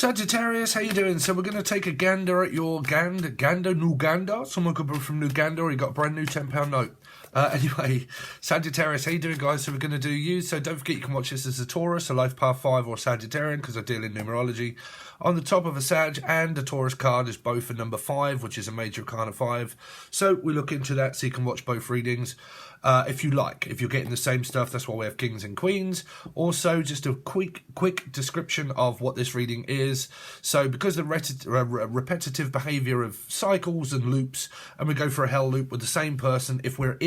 Sagittarius, how you doing? So we're going to take a gander at your Nuganda. Someone could be from Nuganda, or you got a brand new £10 note. Anyway, Sagittarius, how you doing, guys? So we're going to do you. So don't forget you can watch this as a Taurus, a Life Path 5, or Sagittarian, because I deal in numerology. On the top of a Sag and a Taurus card is both a number 5, which is a major arcana 5. So we look into that so you can watch both readings. If you like, if you're getting the same stuff, that's why we have Kings and Queens. Also, just a quick description of what this reading is. So because the repetitive behaviour of cycles and loops, and we go for a hell loop with the same person, if we're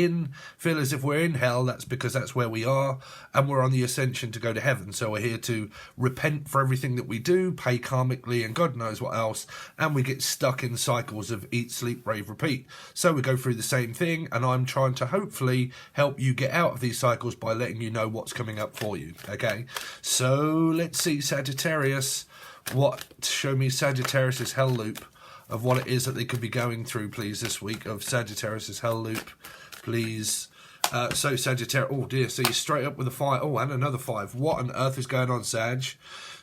feel as if we're in hell, that's because that's where we are, and we're on the ascension to go to heaven. So we're here to repent for everything that we do, pay karmically, and God knows what else, and we get stuck in cycles of eat, sleep, rave, repeat. So we go through the same thing, and I'm trying to hopefully help you get out of these cycles by letting you know what's coming up for you. Okay, so let's see, Sagittarius, show me Sagittarius's hell loop of what it is that they could be going through, please, this week, of Sagittarius's hell loop, please. So Sagittarius, oh dear, so you're straight up with a 5. Oh, and another 5. What on earth is going on, Sag?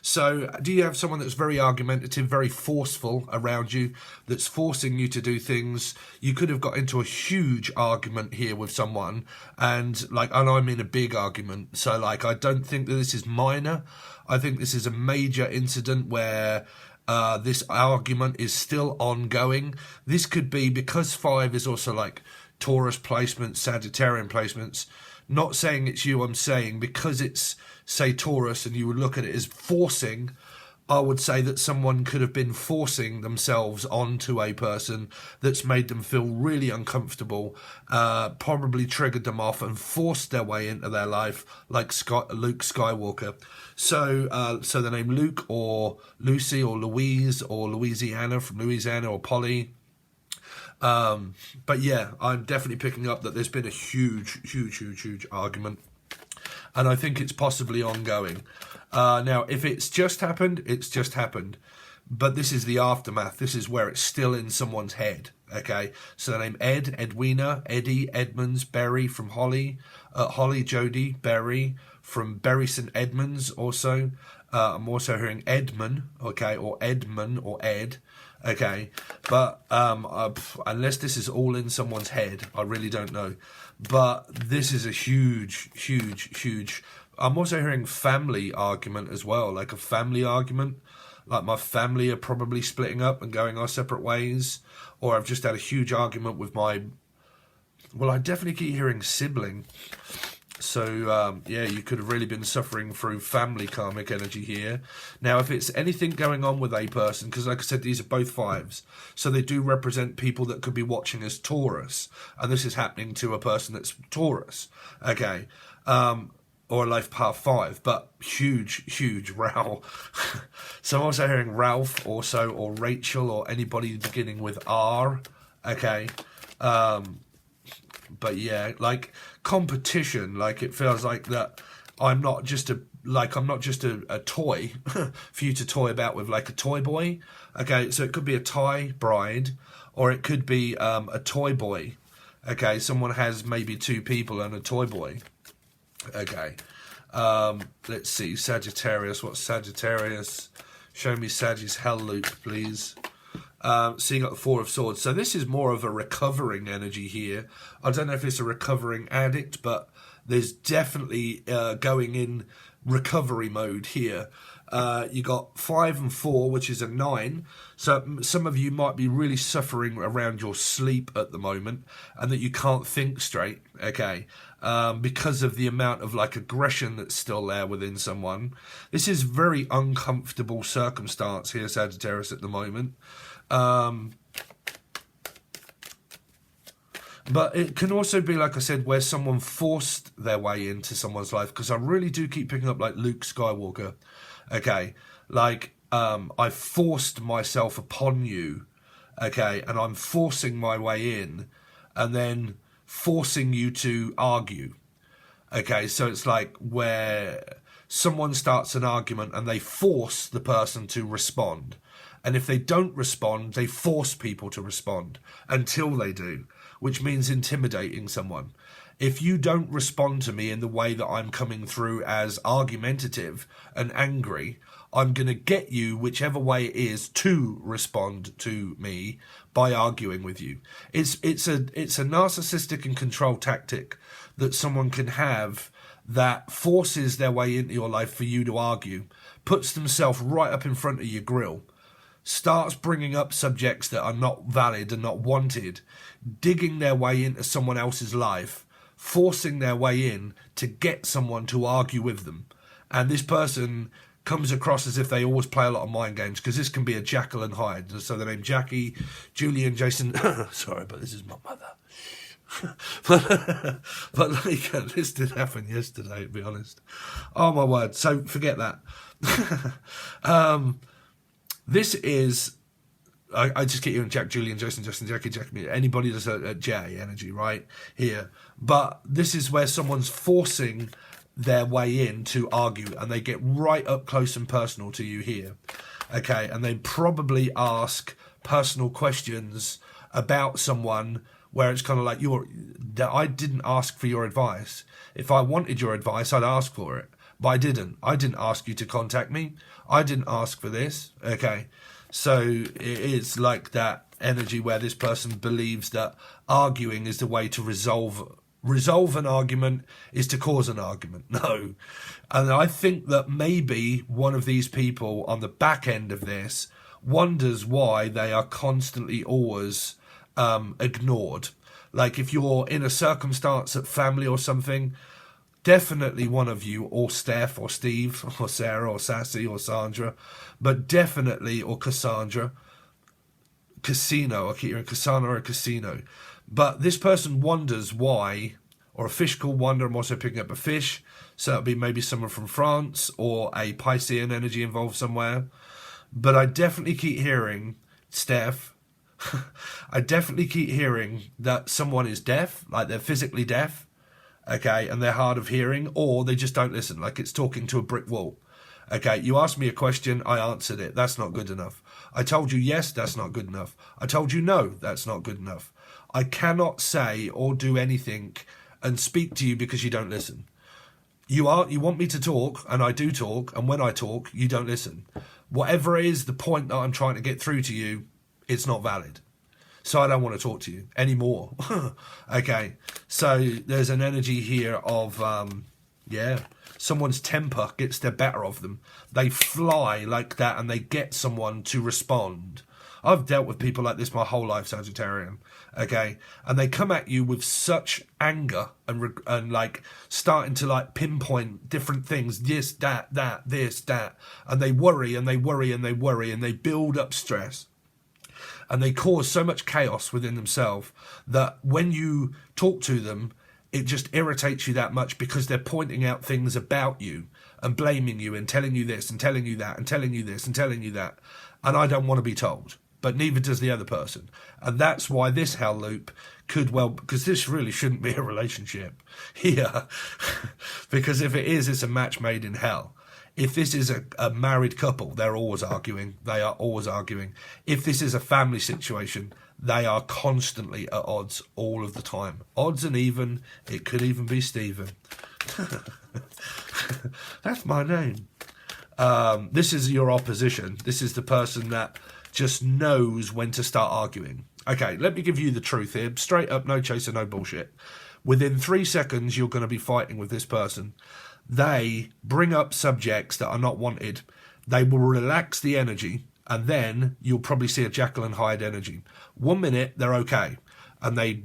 So do you have someone that's very argumentative, very forceful around you, that's forcing you to do things? You could have got into a huge argument here with someone, and I mean a big argument. So I don't think that this is minor. I think this is a major incident where this argument is still ongoing. This could be, because 5 is also Taurus placements, Sagittarian placements. Not saying it's you, I'm saying because it's, say, Taurus, and you would look at it as forcing, I would say that someone could have been forcing themselves onto a person that's made them feel really uncomfortable, probably triggered them off and forced their way into their life, like Luke Skywalker. So the name Luke, or Lucy, or Louise, or Louisiana from Louisiana, or Polly. But yeah, I'm definitely picking up that there's been a huge argument, and I think it's possibly ongoing. Now, if it's just happened, it's just happened, but this is the aftermath. This is where it's still in someone's head. Okay, so the name Ed, Edwina, Eddie, Edmonds, Berry from Holly, Holly, Jody, Berry from Berry St Edmunds. Also, I'm also hearing Edmund, okay, or Edmund, or Ed. Okay, but unless this is all in someone's head, I really don't know. But this is a huge. I'm also hearing family argument as well, like a family argument. Like my family are probably splitting up and going our separate ways. Or I've just had a huge argument with I definitely keep hearing sibling. So, yeah, you could have really been suffering through family karmic energy here. Now, if it's anything going on with a person, because like I said, these are both 5s, so they do represent people that could be watching as Taurus, and this is happening to a person that's Taurus, okay, or a Life Path 5, but huge row. So I'm also hearing Ralph also, or Rachel, or anybody beginning with R, okay, but yeah, competition, it feels like that I'm not just a toy for you to toy about with, like a toy boy. Okay, so it could be a Thai bride, or it could be a toy boy. Okay, someone has maybe 2 people and a toy boy. Okay, let's see, Sagittarius, what's Sagittarius? Show me Sagi's hell loop, please. So you got the 4 of Swords. So this is more of a recovering energy here. I don't know if it's a recovering addict, but there's definitely going in recovery mode here. You got 5 and 4, which is a 9. So some of you might be really suffering around your sleep at the moment, and that you can't think straight, okay, because of the amount of aggression that's still there within someone. This is very uncomfortable circumstance here, Sagittarius, at the moment. But it can also be, like I said, where someone forced their way into someone's life, because I really do keep picking up Luke Skywalker. Okay, I forced myself upon you, okay, and I'm forcing my way in, and then forcing you to argue. Okay, so it's where someone starts an argument and they force the person to respond. And if they don't respond, they force people to respond until they do, which means intimidating someone. If you don't respond to me in the way that I'm coming through as argumentative and angry, I'm going to get you, whichever way it is, to respond to me by arguing with you. It's a narcissistic and control tactic that someone can have that forces their way into your life for you to argue, puts themselves right up in front of your grill, starts bringing up subjects that are not valid and not wanted, digging their way into someone else's life, forcing their way in to get someone to argue with them. And this person comes across as if they always play a lot of mind games, because this can be a Jekyll and Hyde. So they're named Jackie, Julian, Jason. Sorry, but this is my mother. but like, this did happen yesterday, to be honest. Oh my word. So forget that. This is, I just get you in Jack, Julian, Jason, Justin, Jackie, anybody that's a J energy right here. But this is where someone's forcing their way in to argue, and they get right up close and personal to you here. Okay, and they probably ask personal questions about someone where it's kind of like, I didn't ask for your advice. If I wanted your advice, I'd ask for it. But I didn't. I didn't ask you to contact me. I didn't ask for this. Okay. So it's like that energy where this person believes that arguing is the way to resolve an argument is to cause an argument. No. And I think that maybe one of these people on the back end of this wonders why they are constantly always ignored. Like if you're in a circumstance at family or something, definitely one of you, or Steph, or Steve, or Sarah, or Sassy, or Sandra, but definitely, or Cassandra, Casino, I keep hearing Cassandra or Casino. But this person wonders why, or a fish called Wonder, I'm also picking up a fish, so that'll be maybe someone from France, or a Piscean energy involved somewhere. But I definitely keep hearing, Steph, I definitely keep hearing that someone is deaf, like they're physically deaf, okay, and they're hard of hearing, or they just don't listen, like it's talking to a brick wall. Okay, you asked me a question, I answered it, that's not good enough. I told you yes, that's not good enough. I told you no, that's not good enough. I cannot say or do anything and speak to you because you don't listen. You want me to talk, and I do talk, and when I talk, you don't listen. Whatever is the point that I'm trying to get through to you, it's not valid. So I don't want to talk to you anymore. Okay, so there's an energy here of, someone's temper gets the better of them. They fly like that and they get someone to respond. I've dealt with people like this my whole life, Sagittarian. Okay, and they come at you with such anger and like starting to like pinpoint different things, this, that, this, that, and they worry and they worry and they worry and they build up stress. And they cause so much chaos within themselves that when you talk to them, it just irritates you that much because they're pointing out things about you and blaming you and telling you this and telling you that and telling you this and telling you that. And I don't want to be told, but neither does the other person. And that's why this hell loop could well, because this really shouldn't be a relationship here. Because if it is, it's a match made in hell. If this is a married couple, they're always arguing. They are always arguing. If this is a family situation, they are constantly at odds all of the time. Odds and even. It could even be Stephen. That's my name. This is your opposition. This is the person that just knows when to start arguing. Okay, let me give you the truth here. Straight up, no chaser, no bullshit. Within 3 seconds, you're going to be fighting with this person. They bring up subjects that are not wanted. They will relax the energy, and then you'll probably see a Jekyll and Hyde energy. 1 minute, they're okay. And they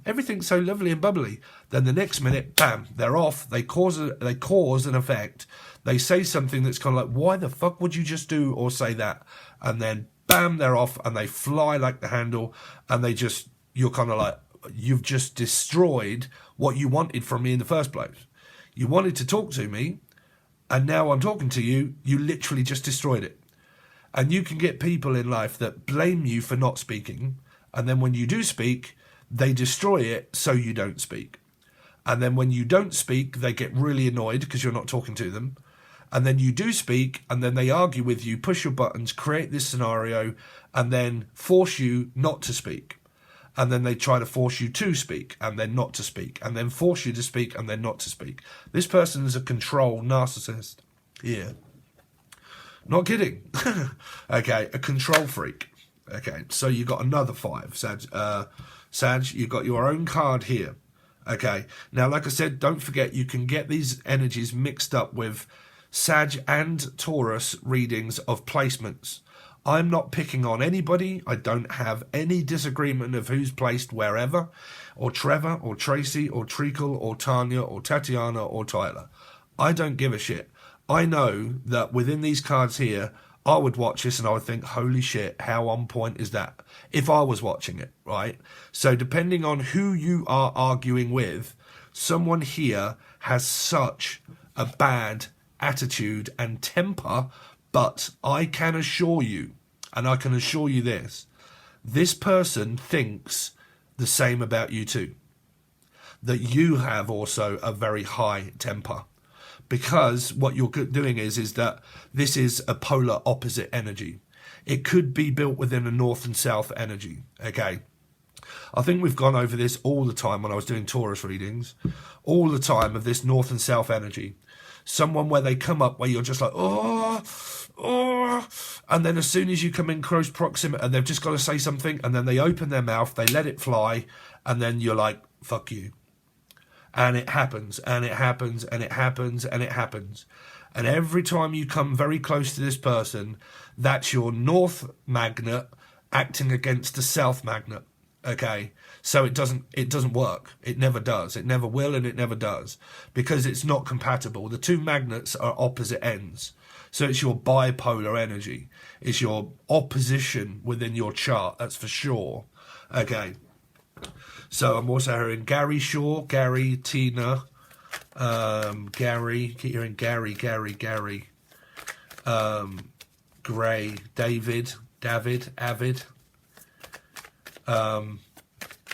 everything's so lovely and bubbly. Then the next minute, bam, they're off. They cause an effect. They say something that's kind of like, why the fuck would you just do or say that? And then, bam, they're off, and they fly like the handle, and you're kind of like, you've just destroyed what you wanted from me in the first place. You wanted to talk to me, and now I'm talking to you. You literally just destroyed it. And you can get people in life that blame you for not speaking, and then when you do speak, they destroy it so you don't speak. And then when you don't speak, they get really annoyed because you're not talking to them. And then you do speak, and then they argue with you, push your buttons, create this scenario, and then force you not to speak. And then they try to force you to speak, and then not to speak, and then force you to speak, and then not to speak. This person is a control narcissist. Yeah. Not kidding. Okay, a control freak. Okay, so you got another 5, Sag, you got your own card here. Okay, now like I said, don't forget you can get these energies mixed up with Sag and Taurus readings of placements. I'm not picking on anybody. I don't have any disagreement of who's placed wherever, or Trevor, or Tracy, or Treacle, or Tanya, or Tatiana, or Tyler. I don't give a shit. I know that within these cards here, I would watch this and I would think, holy shit, how on point is that? If I was watching it, right? So depending on who you are arguing with, someone here has such a bad attitude and temper, but I can assure you, and I can assure you this person thinks the same about you too. That you have also a very high temper. Because what you're doing is that this is a polar opposite energy. It could be built within a north and south energy, okay? I think we've gone over this all the time when I was doing Taurus readings. All the time of this north and south energy. Someone where they come up where you're just like, oh, and then as soon as you come in close proximity and they've just got to say something and then they open their mouth, they let it fly, and then you're like, fuck you. And it happens, and it happens, and it happens, and it happens. And every time you come very close to this person, that's your north magnet acting against the south magnet. Okay? So it doesn't work. It never does. It never will, and it never does. Because it's not compatible. The two magnets are opposite ends. So it's your bipolar energy. It's your opposition within your chart, that's for sure. Okay. So I'm also hearing Gary Shaw, Gary, Tina, Gary, keep hearing Gary, Gray, David, Avid.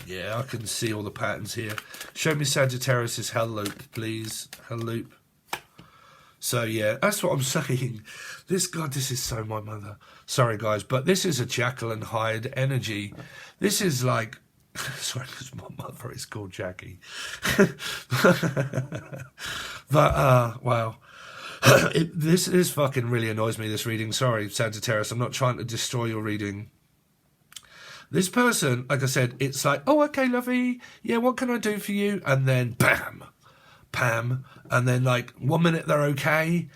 Yeah, I can see all the patterns here. Show me Sagittarius's hell loop, please. Hell loop. So yeah, that's what I'm saying. This is so my mother. Sorry guys, but this is a Jekyll and Hyde energy. This is like, sorry, because my mother is called Jackie. But, wow. This fucking really annoys me, this reading. Sorry, Sagittarius, I'm not trying to destroy your reading. This person, like I said, it's like, oh, okay, lovey. Yeah, what can I do for you? And then, bam, Pam. And then, like, 1 minute they're okay.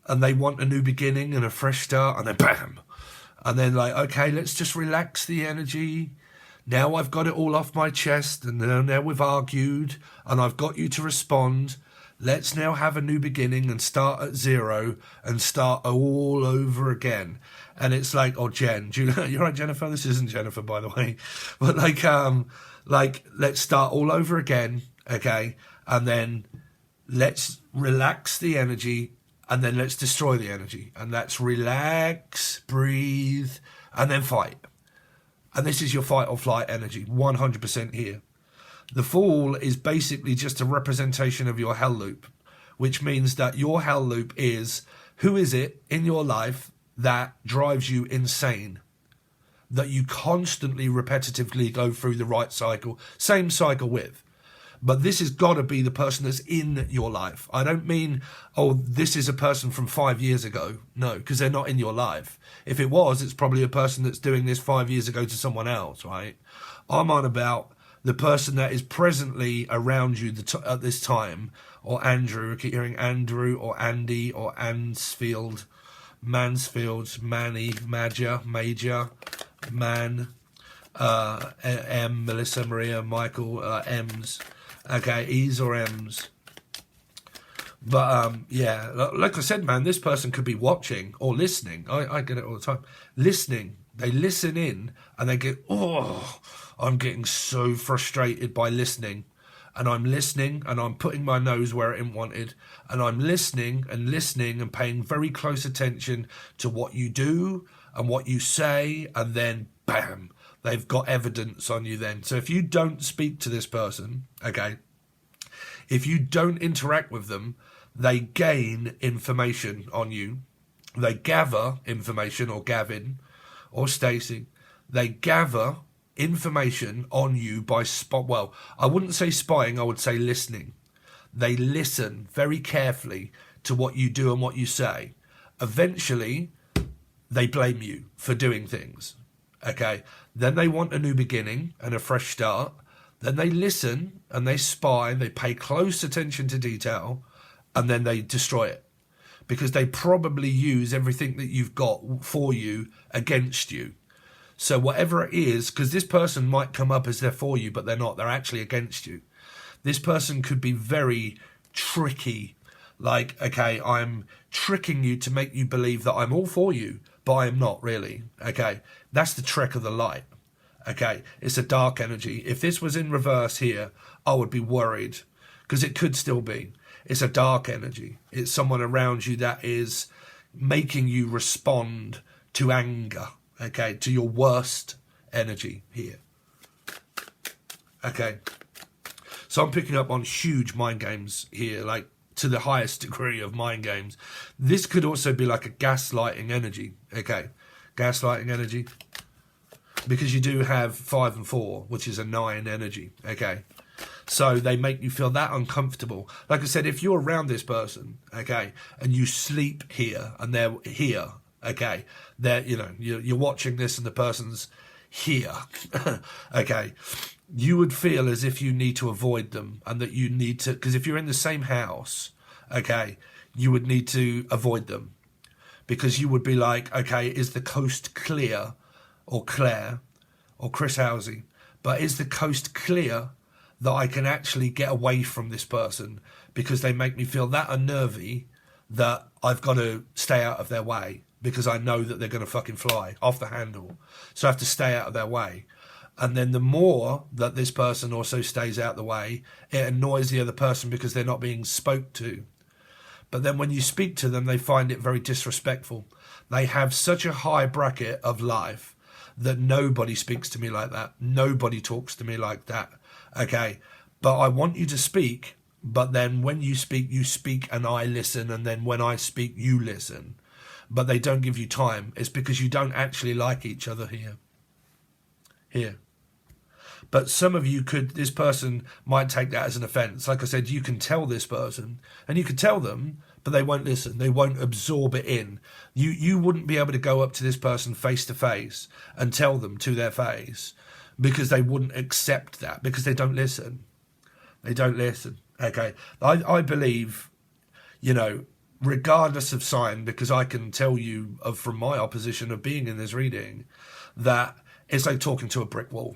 And they want a new beginning and a fresh start. And then, bam. And then, like, okay, let's just relax the energy. Now I've got it all off my chest, and now we've argued, and I've got you to respond. Let's now have a new beginning and start at zero and start all over again. And it's like, oh, Jen, you're right, Jennifer. This isn't Jennifer, by the way, but like let's start all over again, okay? And then let's relax the energy, and then let's destroy the energy, and let's relax, breathe, and then fight. And this is your fight or flight energy, 100% here. The Fool is basically just a representation of your hell loop, which means that your hell loop is, who is it in your life that drives you insane? That you constantly, repetitively go through the right cycle, same cycle with. But this has got to be the person that's in your life. I don't mean, oh, this is a person from 5 years ago. No, because they're not in your life. If it was, it's probably a person that's doing this 5 years ago to someone else, right? I'm on about the person that is presently around you at this time. Or Andrew, I keep hearing Andrew, or Andy, or Mansfield, Manny, Major, Man, M, Melissa, Maria, Michael, M's. Okay, E's or M's. But, yeah, like I said, man, this person could be watching or listening. I get it all the time. Listening. They listen in and they get, oh, I'm getting so frustrated by listening. And I'm listening and I'm putting my nose where it isn't wanted. And I'm listening and paying very close attention to what you do and what you say. And then, bam. They've got evidence on you then. So if you don't speak to this person, okay, if you don't interact with them, they gain information on you. They gather information, or Gavin, or Stacey. They gather information on you by well, I wouldn't say spying, I would say listening. They listen very carefully to what you do and what you say. Eventually, they blame you for doing things. Okay, then they want a new beginning and a fresh start. Then they listen and they spy, they pay close attention to detail, and then they destroy it. Because they probably use everything that you've got for you against you. So whatever it is, because this person might come up as they're for you, but they're not, they're actually against you. This person could be very tricky. Like, okay, I'm tricking you to make you believe that I'm all for you, but I am not really. Okay, that's the trick of the light. Okay, it's a dark energy. If this was in reverse here, I would be worried, because it could still be. It's a dark energy. It's someone around you that is making you respond to anger, okay, to your worst energy here. Okay, so I'm picking up on huge mind games here, like to the highest degree of mind games. This could also be like a gaslighting energy, okay, gaslighting energy. Because you do have 5 and 4, which is a 9 energy, okay? So they make you feel that uncomfortable. Like I said, if you're around this person, okay, and you sleep here and they're here, okay, they're, you know, you're watching this and the person's here, okay, you would feel as if you need to avoid them and that you need to, because if you're in the same house, okay, you would need to avoid them. Because you would be like, okay, is the coast clear? Or Claire, or Chris Housey, but is the coast clear that I can actually get away from this person because they make me feel that unnervy that I've got to stay out of their way because I know that they're going to fucking fly off the handle. So I have to stay out of their way. And then the more that this person also stays out of the way, it annoys the other person because they're not being spoke to. But then when you speak to them, they find it very disrespectful. They have such a high bracket of life that nobody speaks to me like that. Nobody talks to me like that. Okay, but I want you to speak, but then when you speak and I listen, and then when I speak, you listen. But they don't give you time. It's because you don't actually like each other here. Here. But some of you could, this person might take that as an offence. Like I said, you can tell this person, and you can tell them, but they won't listen. They won't absorb it in. You wouldn't be able to go up to this person face to face and tell them to their face because they wouldn't accept that, because they don't listen. They don't listen. Okay. I believe, you know, regardless of sign, because I can tell you from my opposition of being in this reading, that it's like talking to a brick wall.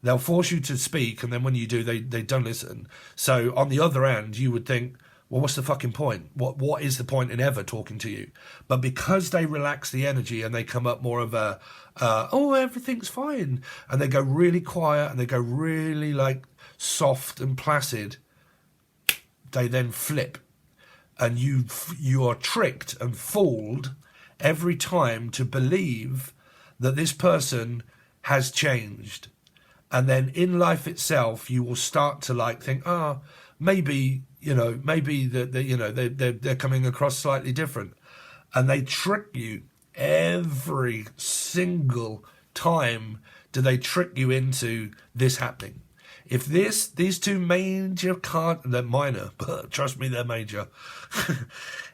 They'll force you to speak, and then when you do, they don't listen. So on the other end, you would think, well, what's the fucking point? What is the point in ever talking to you? But because they relax the energy and they come up more of a, oh, everything's fine, and they go really quiet and they go really like soft and placid, they then flip. And you are tricked and fooled every time to believe that this person has changed. And then in life itself, you will start to like think, maybe, you know, maybe they're coming across slightly different. And they trick you every single time. Do they trick you into this happening? If these two major cards, they're minor, but trust me, they're major.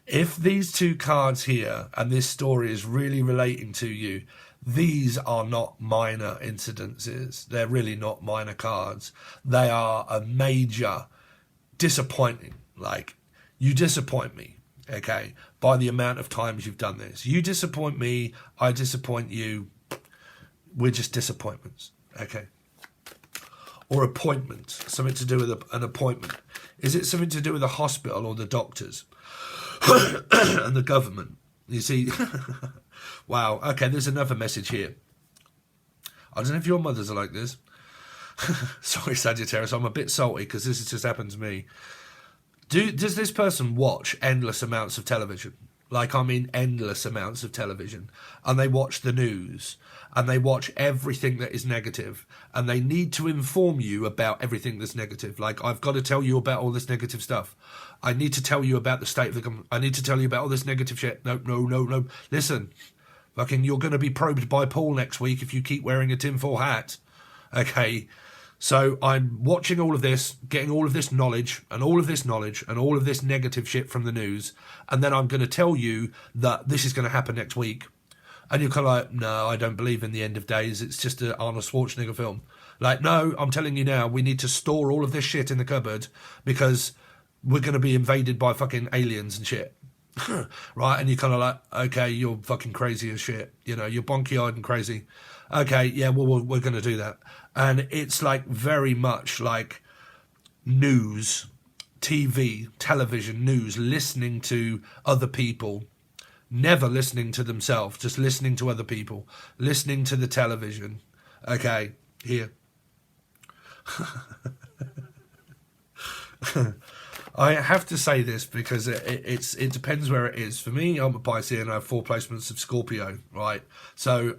If these two cards here and this story is really relating to you, these are not minor incidences. They're really not minor cards. They are a major disappointing. Like, you disappoint me, okay, by the amount of times you've done this. You disappoint me, I disappoint you. We're just disappointments, okay? Or appointments, something to do with an appointment. Is it something to do with the hospital or the doctors and the government? You see, wow, okay, there's another message here. I don't know if your mothers are like this. Sorry, Sagittarius, I'm a bit salty because this has just happened to me. Does this person watch endless amounts of television? Like, I mean endless amounts of television. And they watch the news. And they watch everything that is negative. And they need to inform you about everything that's negative. Like, I've got to tell you about all this negative stuff. I need to tell you about the state of the government. I need to tell you about all this negative shit. No. Listen, fucking, you're going to be probed by Paul next week if you keep wearing a tinfoil hat. Okay? So I'm watching all of this, getting all of this knowledge and all of this knowledge and all of this negative shit from the news. And then I'm going to tell you that this is going to happen next week. And you're kind of like, no, I don't believe in the end of days. It's just an Arnold Schwarzenegger film. Like, no, I'm telling you now, we need to store all of this shit in the cupboard because we're going to be invaded by fucking aliens and shit. Right? And you're kind of like, okay, you're fucking crazy as shit. You know, you're bonky-eyed and crazy. Okay, yeah, well, we're going to do that. And it's like very much like news, TV, television, news, listening to other people, never listening to themselves, just listening to other people, listening to the television. Okay, here. I have to say this because it depends where it is. For me, I'm a Pisces and I have 4 placements of Scorpio, right? So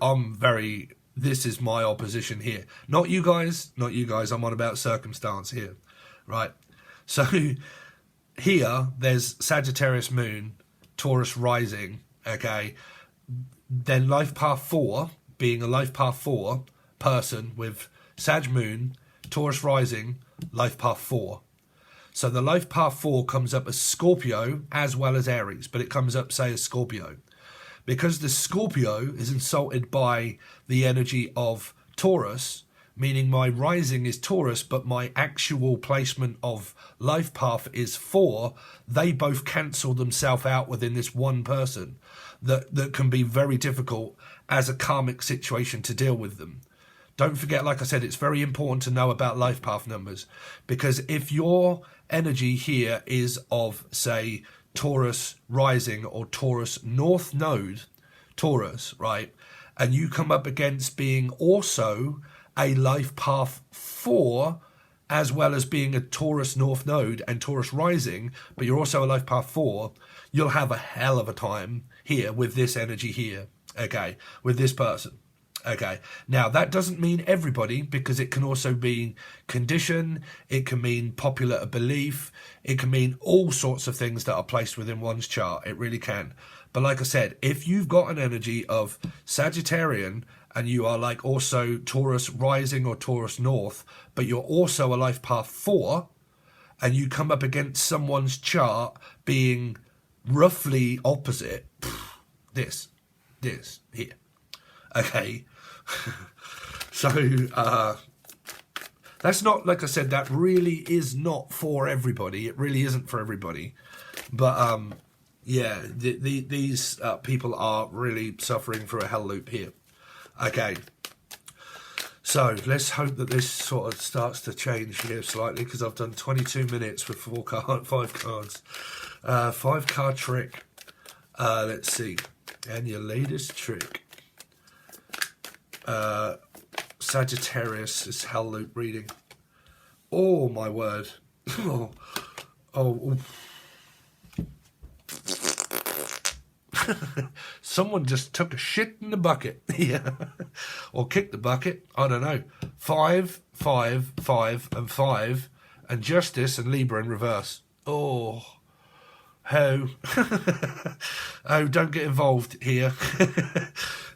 this is my opposition here. Not you guys, I'm on about circumstance here, right? So here, there's Sagittarius Moon, Taurus Rising, okay? Then Life Path 4, being a Life Path 4 person with Sag Moon, Taurus Rising, Life Path 4. So the Life Path 4 comes up as Scorpio as well as Aries, but it comes up, say, as Scorpio. Because the Scorpio is insulted by the energy of Taurus, meaning my rising is Taurus, but my actual placement of Life Path is 4, they both cancel themselves out within this one person. That can be very difficult as a karmic situation to deal with them. Don't forget, like I said, it's very important to know about life path numbers, because if your energy here is of, say, Taurus rising or Taurus north node, Taurus, right, and you come up against being also a life path 4 as well as being a Taurus north node and Taurus rising, but you're also a life path 4, you'll have a hell of a time here with this energy here, okay, with this person. Okay, now that doesn't mean everybody, because it can also be condition, it can mean popular belief, it can mean all sorts of things that are placed within one's chart. It really can. But like I said, if you've got an energy of Sagittarian and you are like also Taurus rising or Taurus north, but you're also a life path 4, and you come up against someone's chart being roughly opposite, this here. Okay. So that's not, like I said, that really is not for everybody. It really isn't for everybody. But yeah, these people are really suffering through a hell loop here. Okay. So let's hope that this sort of starts to change here slightly, because I've done 22 minutes with 5 cards. 5-card trick. Let's see. And your latest trick. Sagittarius is hell loop reading. Oh my word. oh. Someone just took a shit in the bucket. Yeah. Or kicked the bucket. I don't know. 5, 5, 5 and 5 and Justice and Libra in reverse. Oh. Oh, don't get involved here.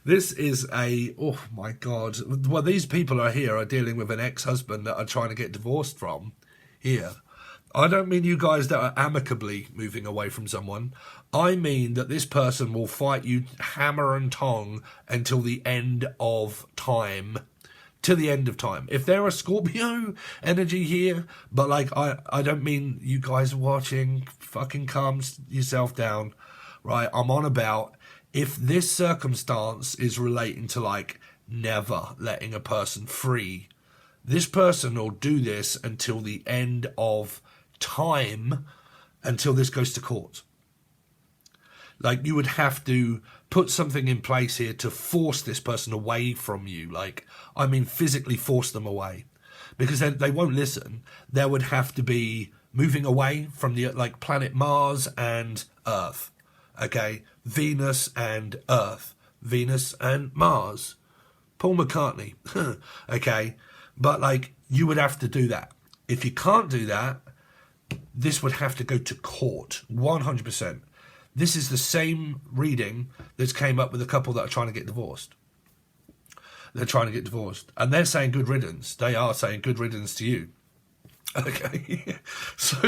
This is oh my God. Well, these people are dealing with an ex-husband that are trying to get divorced from here. I don't mean you guys that are amicably moving away from someone. I mean that this person will fight you hammer and tong until the end of time. To the end of time. If they're a Scorpio energy here, but like I don't mean you guys watching, fucking calm yourself down, right? I'm on about if this circumstance is relating to like never letting a person free, this person will do this until the end of time, until this goes to court. Like, you would have to put something in place here to force this person away from you. Like, I mean, physically force them away. Because they won't listen. There would have to be moving away from the, like, planet Mars and Earth. Okay? Venus and Earth. Venus and Mars. Paul McCartney. Okay? But, like, you would have to do that. If you can't do that, this would have to go to court. 100%. This is the same reading that's came up with a couple that are trying to get divorced. They're trying to get divorced. And they're saying good riddance. They are saying good riddance to you. Okay. So,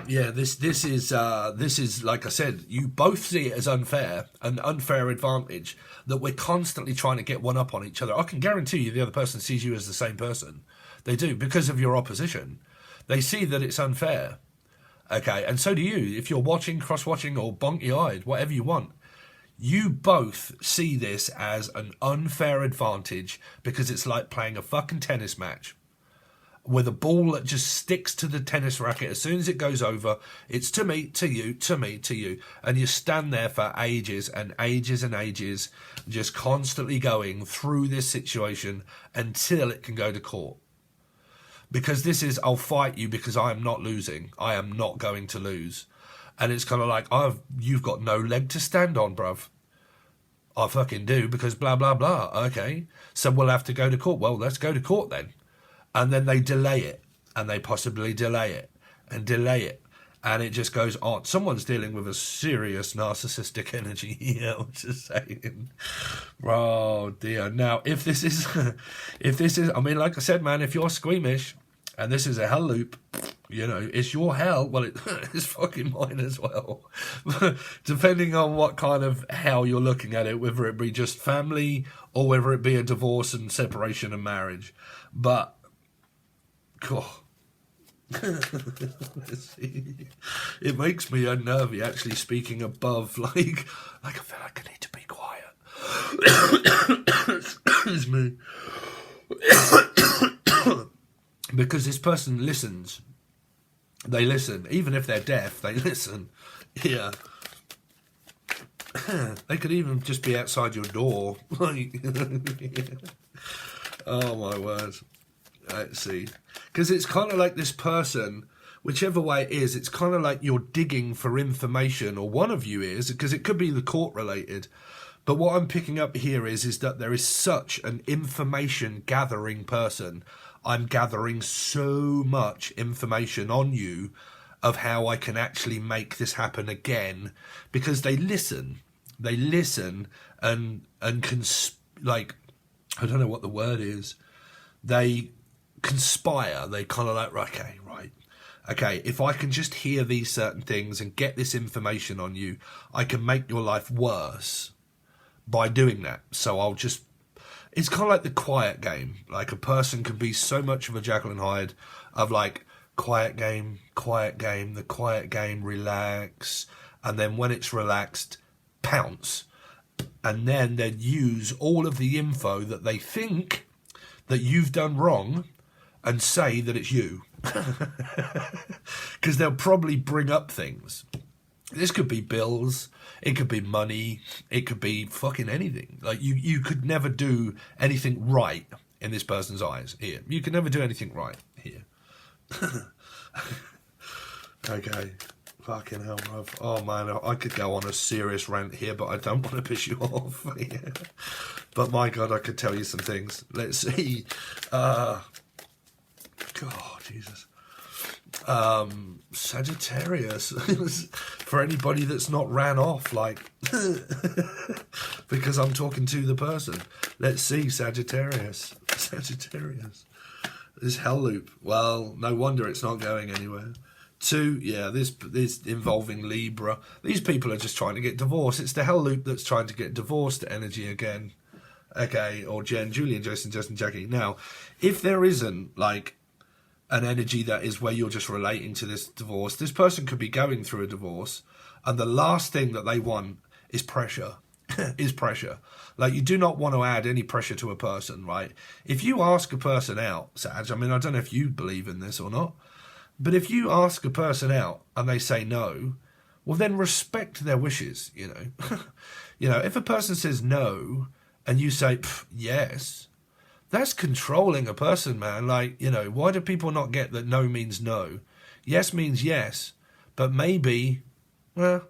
Yeah, this is like I said, you both see it as unfair, an unfair advantage that we're constantly trying to get one up on each other. I can guarantee you the other person sees you as the same person. They do, because of your opposition. They see that it's unfair. Okay, and so do you. If you're watching, cross-watching, or bonky-eyed, whatever you want, you both see this as an unfair advantage because it's like playing a fucking tennis match with a ball that just sticks to the tennis racket. As soon as it goes over, it's to me, to you, to me, to you. And you stand there for ages and ages and ages, just constantly going through this situation until it can go to court. Because this is, I'll fight you because I am not losing. I am not going to lose. And it's kind of like, you've got no leg to stand on, bruv. I fucking do, because blah, blah, blah. Okay, so we'll have to go to court. Well, let's go to court then. And then they delay it, and they possibly delay it, and delay it. And it just goes on. Someone's dealing with a serious narcissistic energy here, I'm just saying. Oh, dear. Now, if this is, I mean, like I said, man, if you're squeamish, and this is a hell loop, you know, it's your hell. Well, it's fucking mine as well. Depending on what kind of hell you're looking at it, whether it be just family or whether it be a divorce and separation and marriage. But, God, it makes me unnervy actually speaking above, like I feel like I need to be quiet. Excuse me. Because this person listens. They listen. Even if they're deaf, they listen. Yeah. They could even just be outside your door. Like, oh, my word. Let's see. Because it's kind of like this person, whichever way it is, it's kind of like you're digging for information, or one of you is, because it could be the court related. But what I'm picking up here is that there is such an information gathering person. I'm gathering so much information on you of how I can actually make this happen again, because they listen and like, I don't know what the word is. They conspire. They kind of like, okay, if I can just hear these certain things and get this information on you, I can make your life worse by doing that. So I'll just, it's kind of like the quiet game. Like, a person can be so much of a Jekyll and Hyde of like, quiet game, the quiet game, relax. And then when it's relaxed, pounce. And then they'd use all of the info that they think that you've done wrong and say that it's you. Because they'll probably bring up things. This could be bills, it could be money, it could be fucking anything. Like, you could never do anything right in this person's eyes here. You could never do anything right here. Okay. Fucking hell, bruv. Oh, man, I could go on a serious rant here, but I don't want to piss you off. Yeah. But, my God, I could tell you some things. Let's see. God, Jesus. Sagittarius. For anybody that's not ran off, like, because I'm talking to the person. Let's see, Sagittarius. This hell loop. Well, no wonder it's not going anywhere. 2, yeah, this involving Libra. These people are just trying to get divorced. It's the hell loop that's trying to get divorced energy again. Okay, or Jen, Julian, Jason, Justin, Jackie. Now, if there isn't, like, an energy that is where you're just relating to this divorce, this person could be going through a divorce, and the last thing that they want is pressure. Is pressure. Like, you do not want to add any pressure to a person, right? If you ask a person out, Sag, I mean, I don't know if you believe in this or not, but if you ask a person out and they say no, well, then respect their wishes, you know. You know, if a person says no and you say yes, that's controlling a person, man. Like, you know, why do people not get that no means no? Yes means yes, but maybe, well,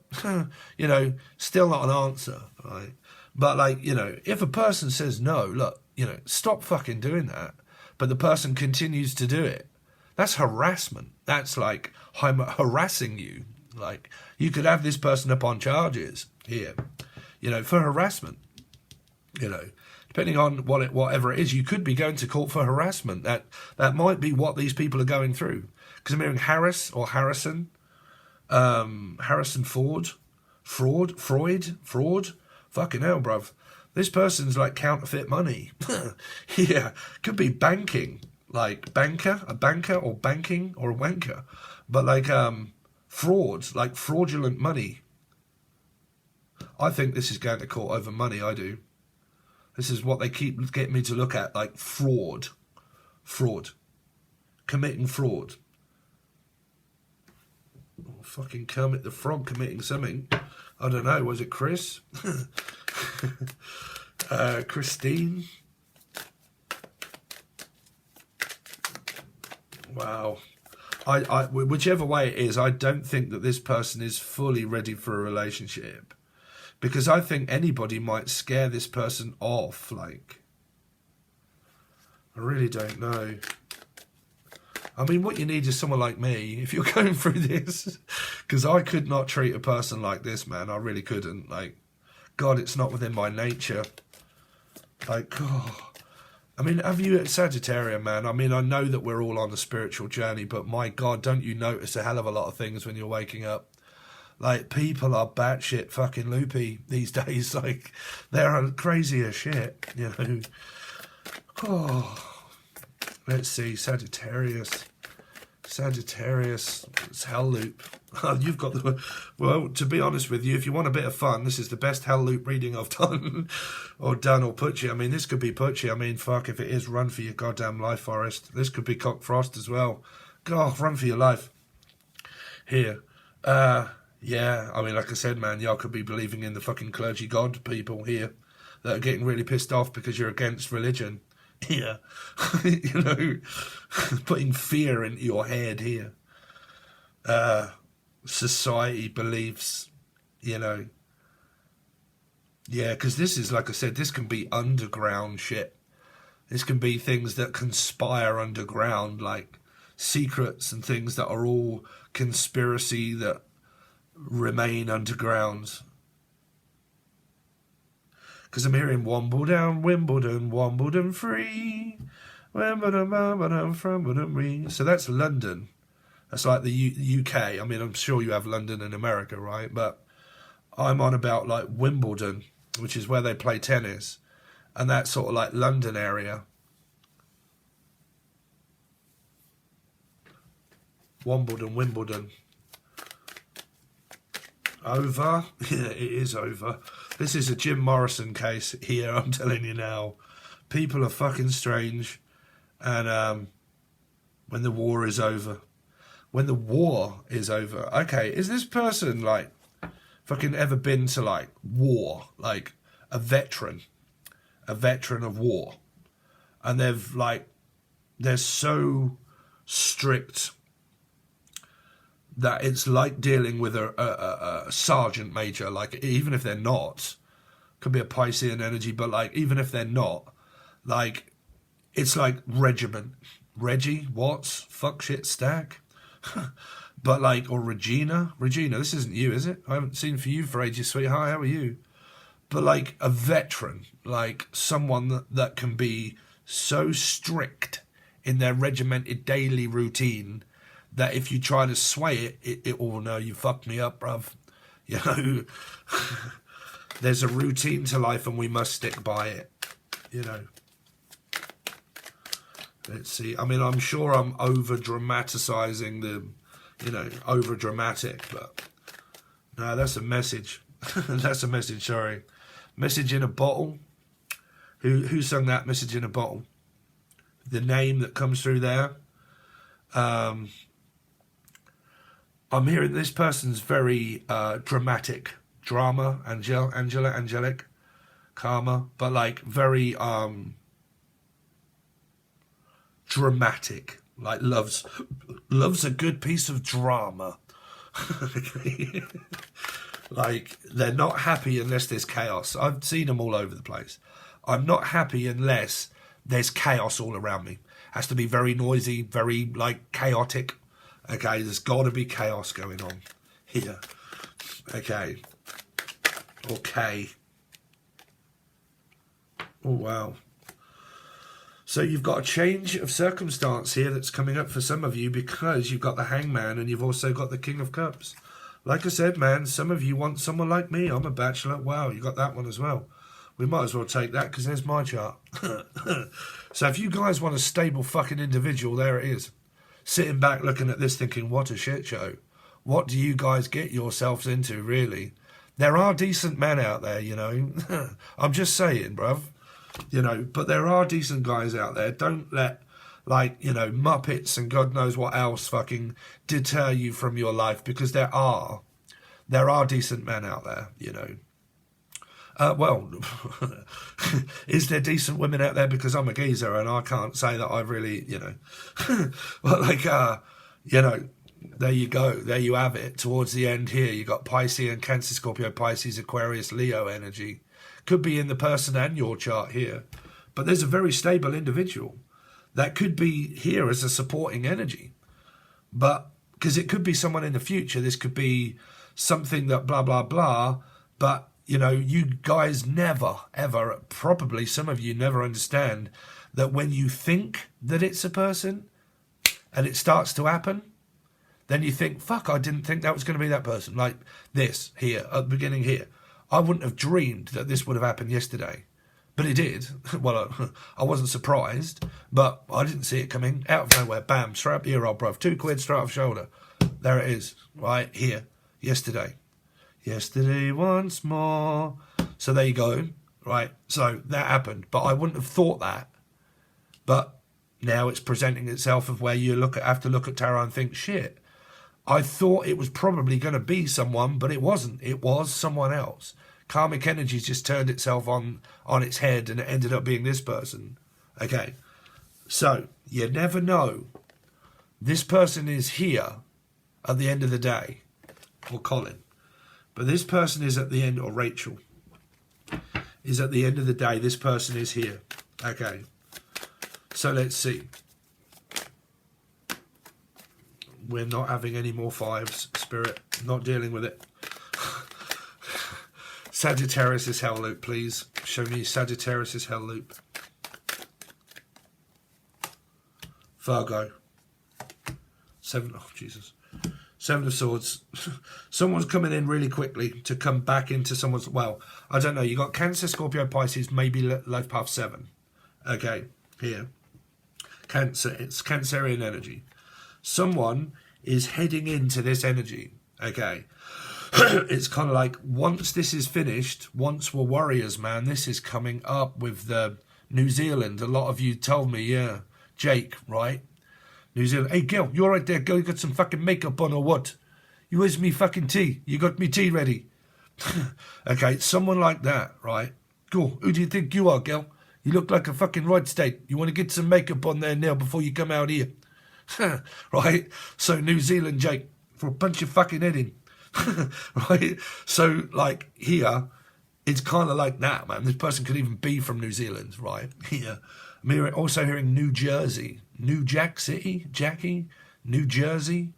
you know, still not an answer, right? But, like, you know, if a person says no, look, you know, stop fucking doing that, but the person continues to do it, that's harassment. That's like, I'm harassing you. Like, you could have this person up on charges here, you know, for harassment. You know, depending on whatever it is, you could be going to court for harassment. That might be what these people are going through. Because I'm hearing Harris or Harrison. Harrison Ford, Freud. Fucking hell, bruv. This person's like counterfeit money. Yeah, could be banking, like a banker or banking or a wanker. But like fraud, like fraudulent money. I think this is going to court over money, I do. This is what they keep getting me to look at, like fraud. Fraud. Committing fraud. Oh, fucking Kermit the Frog committing something. I don't know, was it Chris? Christine. Wow. Whichever way it is, I don't think that this person is fully ready for a relationship. Because I think anybody might scare this person off, like. I really don't know. I mean, what you need is someone like me, if you're going through this. Because I could not treat a person like this, man. I really couldn't. Like, God, it's not within my nature. Like, oh. I mean, have you, Sagittarius, man? I mean, I know that we're all on a spiritual journey, but my God, don't you notice a hell of a lot of things when you're waking up? Like, people are batshit fucking loopy these days. Like, they're crazy as shit, you know. Oh. Let's see, Sagittarius. It's hell loop. You've got the... Well, to be honest with you, if you want a bit of fun, this is the best hell loop reading I've done. Or put you. I mean, this could be put you. I mean, fuck, if it is, run for your goddamn life, Forest. This could be Cock Frost as well. God, run for your life. Here. Yeah, I mean, like I said, man, y'all could be believing in the fucking clergy god people here that are getting really pissed off because you're against religion. Yeah, you know, putting fear into your head here. Society beliefs, you know. Yeah, because this is, like I said, this can be underground shit. This can be things that conspire underground, like secrets and things that are all conspiracy that remain underground. Because I'm hearing Wimbledon free. Wimbledon from Wimbledon. So that's London. That's like the UK. I mean, I'm sure you have London in America, right? But I'm on about like Wimbledon, which is where they play tennis. And that's sort of like London area. Wimbledon. Over? Yeah, it is over. This is a Jim Morrison case here, I'm telling you now. People are fucking strange. And when the war is over. When the war is over. Okay, is this person, like, fucking ever been to, like, war? Like, a veteran. A veteran of war. And they've, like, they're so strict that it's like dealing with a sergeant major. Like, even if they're not, could be a Piscean energy, but like, even if they're not, like, it's like regiment. Reggie, Watts, fuck shit stack. But like, or Regina, this isn't you, is it? I haven't seen for you for ages, sweetheart. How are you? But like a veteran, like someone that can be so strict in their regimented daily routine that if you try to sway it will know you fucked me up, bruv. You know, there's a routine to life and we must stick by it, you know. Let's see. I mean, I'm sure I'm over-dramatising the, you know, over-dramatic, but no, that's a message. That's a message, sorry. Message in a bottle. Who sung that, Message in a Bottle? The name that comes through there. I'm hearing this person's very dramatic. Drama, angelic, karma, but like very dramatic. Like loves a good piece of drama. Like they're not happy unless there's chaos. I've seen them all over the place. I'm not happy unless there's chaos all around me. Has to be very noisy, very like chaotic. Okay, there's got to be chaos going on here. Okay. Okay. Oh, wow. So you've got a change of circumstance here that's coming up for some of you because you've got the Hangman and you've also got the King of Cups. Like I said, man, some of you want someone like me. I'm a bachelor. Wow, you got that one as well. We might as well take that because there's my chart. So if you guys want a stable fucking individual, there it is. Sitting back looking at this thinking, what a shit show. What do you guys get yourselves into, really? There are decent men out there, you know. I'm just saying, bruv. You know, but there are decent guys out there. Don't let, like, you know, Muppets and God knows what else fucking deter you from your life, because there are decent men out there, you know. Well, is there decent women out there? Because I'm a geezer and I can't say that I've really, you know, well, like, you know, there you go. There you have it. Towards the end here, you got Pisces and Cancer, Scorpio, Pisces, Aquarius, Leo energy. Could be in the person and your chart here. But there's a very stable individual that could be here as a supporting energy. But because it could be someone in the future. This could be something that blah, blah, blah. But you know, you guys never, ever, probably some of you never understand that when you think that it's a person and it starts to happen, then you think, fuck, I didn't think that was going to be that person. Like this here, at the beginning here. I wouldn't have dreamed that this would have happened yesterday. But it did. Well, I wasn't surprised, but I didn't see it coming. Out of nowhere, bam, straight up the ear, old bruv. 2 quid straight off shoulder. There it is, right here, yesterday. Yesterday once more. So there you go, right? So that happened, but I wouldn't have thought that. But now it's presenting itself of where you have to look at tarot and think, shit, I thought it was probably going to be someone, but it wasn't. It was someone else. Karmic energy just turned itself on its head and it ended up being this person. Okay, so you never know. This person is here at the end of the day, or Colin. But this person is at the end, or Rachel, is at the end of the day, this person is here. Okay. So let's see. We're not having any more 5s, Spirit. Not dealing with it. Sagittarius' hell loop, please. Show me Sagittarius' hell loop. Virgo. 7. Oh, Jesus. 7 of Swords. Someone's coming in really quickly to come back into someone's... Well, I don't know. You got Cancer, Scorpio, Pisces, maybe life path 7. Okay, here. Cancer. It's Cancerian energy. Someone is heading into this energy. Okay. It's kind of like, once this is finished, once we're warriors, man, this is coming up with the New Zealand. A lot of you told me, yeah. Jake, right? New Zealand. Hey, girl, you all right there, girl? You got some fucking makeup on or what? You where's me fucking tea? You got me tea ready? Okay, someone like that, right? Cool. Who do you think you are, girl? You look like a fucking right state. You want to get some makeup on there now before you come out here? Right? So New Zealand, Jake, for a punch your fucking head in. Right? So, like, here, it's kind of like that, man. This person could even be from New Zealand, right? Here. I'm also hearing New Jersey. New Jack City, Jackie, New Jersey,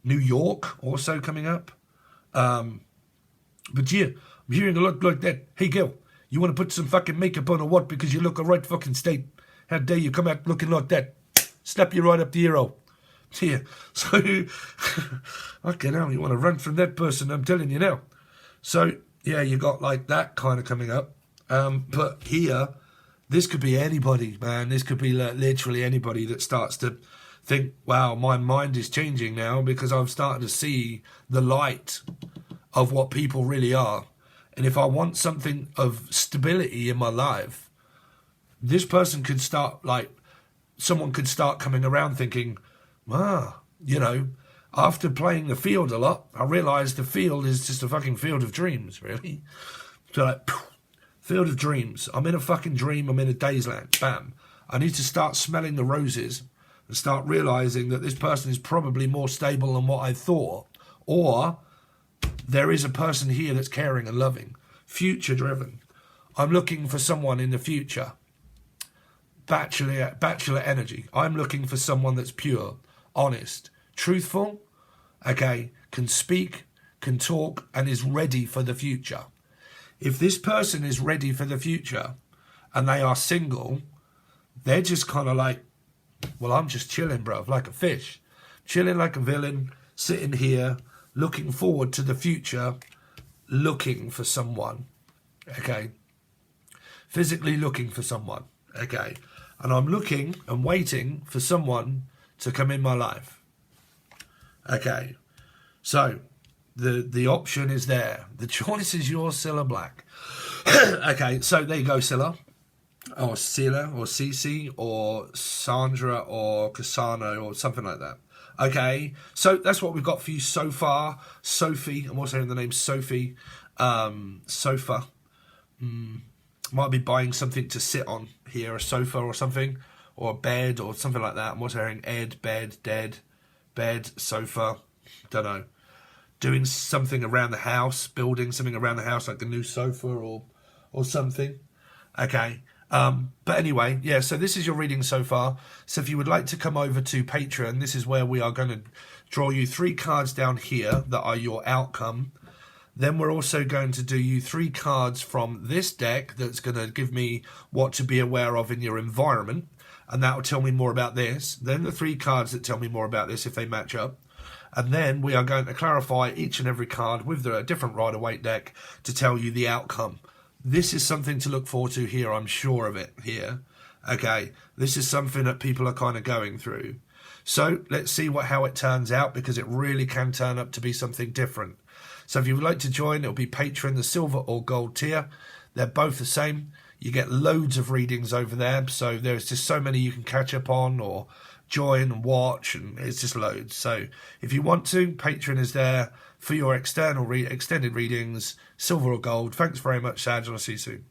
New York also coming up. But yeah, I'm hearing a lot like that. Hey, girl, you want to put some fucking makeup on or what? Because you look a right fucking state. How dare you come out looking like that? Snap you right up the ear. Yeah, so, fucking hell, you want to run from that person, I'm telling you now. So, yeah, you got like that kind of coming up. But here... This could be anybody, man. This could be literally anybody that starts to think, wow, my mind is changing now because I'm starting to see the light of what people really are. And if I want something of stability in my life, this person could start, like, someone could start coming around thinking, you know, after playing the field a lot, I realised the field is just a fucking field of dreams, really. So, like, field of dreams. I'm in a fucking dream. I'm in a dazeland. Bam. I need to start smelling the roses and start realising that this person is probably more stable than what I thought. Or there is a person here that's caring and loving. Future driven. I'm looking for someone in the future. Bachelor energy. I'm looking for someone that's pure, honest, truthful, okay, can speak, can talk, and is ready for the future. If this person is ready for the future and they are single, they're just kind of like, well, I'm just chilling, bro, like a fish. Chilling like a villain, sitting here, looking forward to the future, looking for someone, okay? Physically looking for someone, okay? And I'm looking and waiting for someone to come in my life, okay? So the option is there. The choice is yours, Scylla Black. Okay, so there you go, Scylla. Or Scylla, or Cece, or Sandra, or Cassano, or something like that. Okay, so that's what we've got for you so far. Sophie, I'm also hearing the name Sophie. Sofa. Might be buying something to sit on here, a sofa or something, or a bed or something like that. I'm also hearing Ed, bed, dead, bed, sofa, don't know. Doing something around the house, building something around the house, like a new sofa or something. Okay. But anyway, yeah, so this is your reading so far. So if you would like to come over to Patreon, this is where we are going to draw you 3 cards down here that are your outcome. Then we're also going to do you 3 cards from this deck that's going to give me what to be aware of in your environment. And that will tell me more about this. Then the 3 cards that tell me more about this if they match up. And then we are going to clarify each and every card with a different Rider-Waite deck to tell you the outcome. This is something to look forward to here, I'm sure of it here. Okay, this is something that people are kind of going through. So let's see how it turns out, because it really can turn up to be something different. So if you would like to join, it'll be Patreon, the silver or gold tier. They're both the same. You get loads of readings over there. So there's just so many you can catch up on or join and watch, and it's just loads. So if you want to, Patreon is there for your extended readings, silver or gold. Thanks very much, Sag, and I'll see you soon.